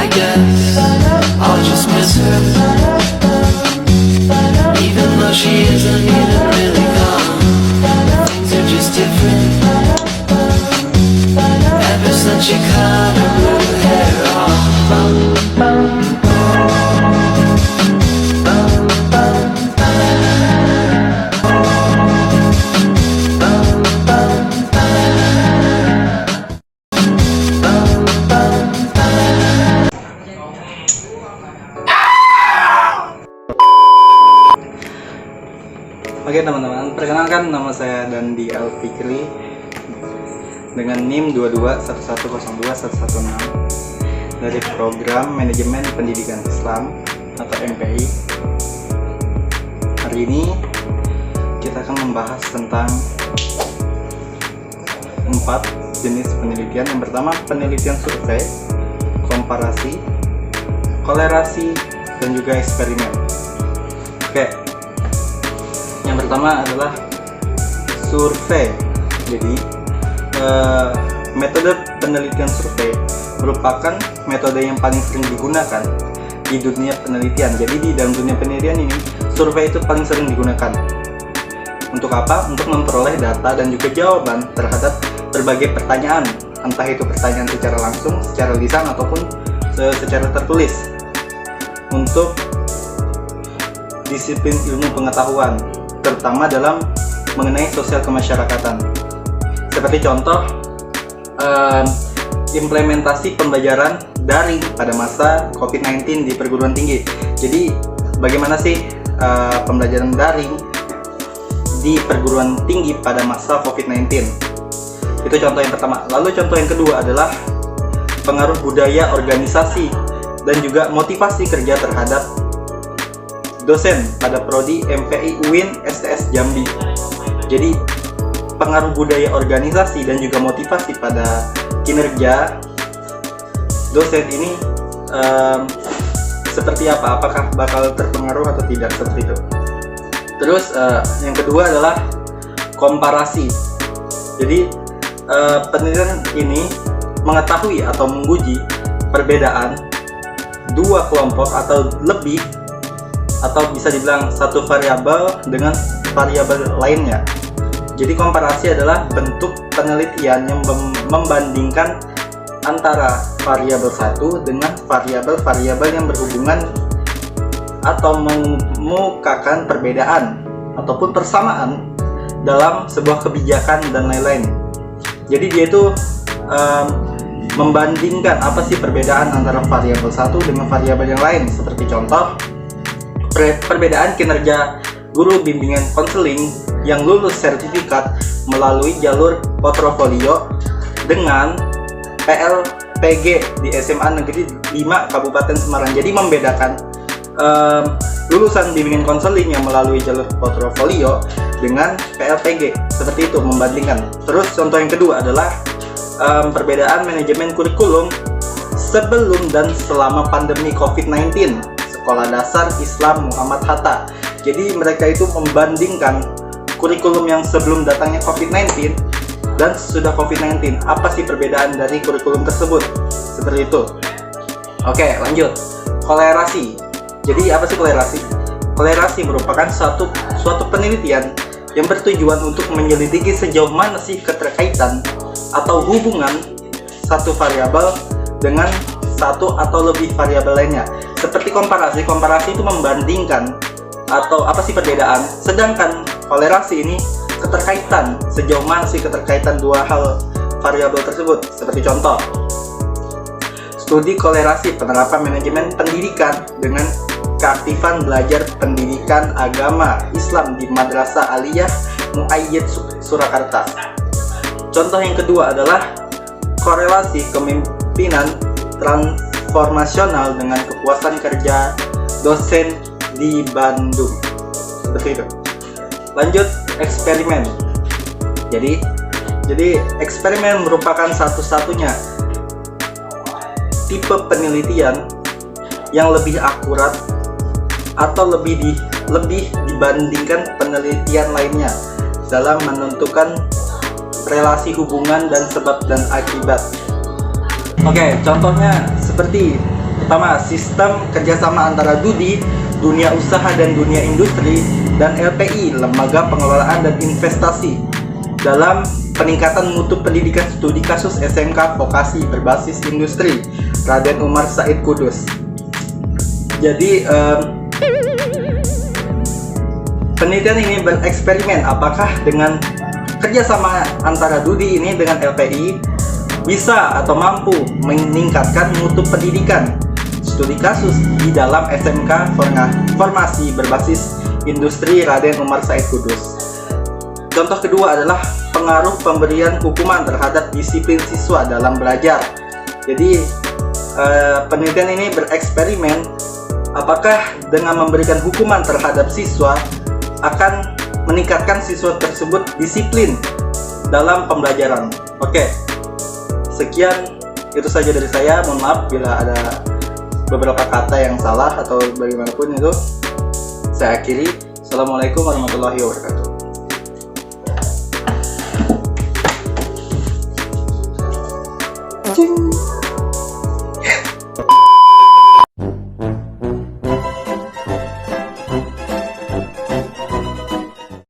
I guess I'll just miss her, even though she isn't even really gone. Things are just different ever since she cut her blue hair off. Oke teman-teman, perkenalkan nama saya Dandi Alfikri dengan NIM 2211021116 dari Program Manajemen Pendidikan Islam atau MPI. Hari ini kita akan membahas tentang 4 jenis penelitian. Yang pertama, penelitian survei, komparasi, kolerasi, dan juga eksperimen. Oke. Yang pertama adalah survei. Jadi metode penelitian survei merupakan metode yang paling sering digunakan di dunia penelitian. Jadi di dalam dunia penelitian ini, survei itu paling sering digunakan. Untuk apa? Untuk memperoleh data dan juga jawaban terhadap berbagai pertanyaan, entah itu pertanyaan secara langsung, secara lisan, ataupun secara tertulis. Untuk disiplin ilmu pengetahuan, terutama dalam mengenai sosial kemasyarakatan. Seperti contoh, implementasi pembelajaran daring pada masa COVID-19 di perguruan tinggi. Jadi, bagaimana sih pembelajaran daring di perguruan tinggi pada masa COVID-19? Itu contoh yang pertama. Lalu contoh yang kedua adalah pengaruh budaya organisasi dan juga motivasi kerja terhadap dosen pada prodi MPI UIN STS Jambi. Jadi pengaruh budaya organisasi dan juga motivasi pada kinerja dosen ini seperti apa? Apakah bakal terpengaruh atau tidak, seperti itu. Terus yang kedua adalah komparasi. Jadi penelitian ini mengetahui atau menguji perbedaan dua kelompok atau lebih, atau bisa dibilang satu variabel dengan variabel lainnya. Jadi komparasi adalah bentuk penelitian yang membandingkan antara variabel satu dengan variabel-variabel yang berhubungan atau mengemukakan perbedaan ataupun persamaan dalam sebuah kebijakan dan lain-lain. Jadi dia itu membandingkan apa sih perbedaan antara variabel satu dengan variabel yang lain. Seperti contoh, perbedaan kinerja guru bimbingan konseling yang lulus sertifikat melalui jalur portofolio dengan PLPG di SMA Negeri 5 Kabupaten Semarang. Jadi membedakan lulusan bimbingan konseling yang melalui jalur portofolio dengan PLPG. Seperti itu, membandingkan. Terus contoh yang kedua adalah perbedaan manajemen kurikulum sebelum dan selama pandemi COVID-19 Sekolah Dasar Islam Muhammad Hatta. Jadi mereka itu membandingkan kurikulum yang sebelum datangnya COVID-19 dan sesudah COVID-19. Apa sih perbedaan dari kurikulum tersebut? Seperti itu. Oke, lanjut. Kolerasi. Jadi apa sih kolerasi? Kolerasi merupakan suatu penelitian yang bertujuan untuk menyelidiki sejauh mana sih keterkaitan atau hubungan satu variabel dengan satu atau lebih variabel lainnya. Seperti komparasi itu membandingkan atau apa sih perbedaan, sedangkan kolerasi ini keterkaitan, sejauh mana sih keterkaitan dua hal variabel tersebut. Seperti contoh, studi kolerasi penerapan manajemen pendidikan dengan keaktifan belajar pendidikan agama Islam di Madrasah Aliyah Muayyid Surakarta. Contoh yang kedua adalah korelasi kepemimpinan transformasional dengan kepuasan kerja dosen di Bandung. Seperti itu. Lanjut, eksperimen. Jadi eksperimen merupakan satu-satunya tipe penelitian yang lebih akurat atau lebih dibandingkan penelitian lainnya dalam menentukan relasi hubungan dan sebab dan akibat. Oke, contohnya seperti Pertama, sistem kerjasama antara DUDI, dunia usaha dan dunia industri, dan LPI, Lembaga Pengelolaan dan Investasi, dalam peningkatan mutu pendidikan studi kasus SMK vokasi berbasis industri, Raden Umar Said Kudus. Jadi penelitian ini bereksperimen apakah dengan kerjasama antara DUDI ini dengan LPI bisa atau mampu meningkatkan mutu pendidikan studi kasus di dalam SMK formasi berbasis industri Raden Umar Said Kudus. Contoh kedua adalah pengaruh pemberian hukuman terhadap disiplin siswa dalam belajar. Jadi penelitian ini bereksperimen apakah dengan memberikan hukuman terhadap siswa akan meningkatkan siswa tersebut disiplin dalam pembelajaran. Oke, sekian itu saja dari saya. Mohon maaf bila ada beberapa kata yang salah atau bagaimanapun itu. Saya akhiri. Assalamualaikum warahmatullahi wabarakatuh.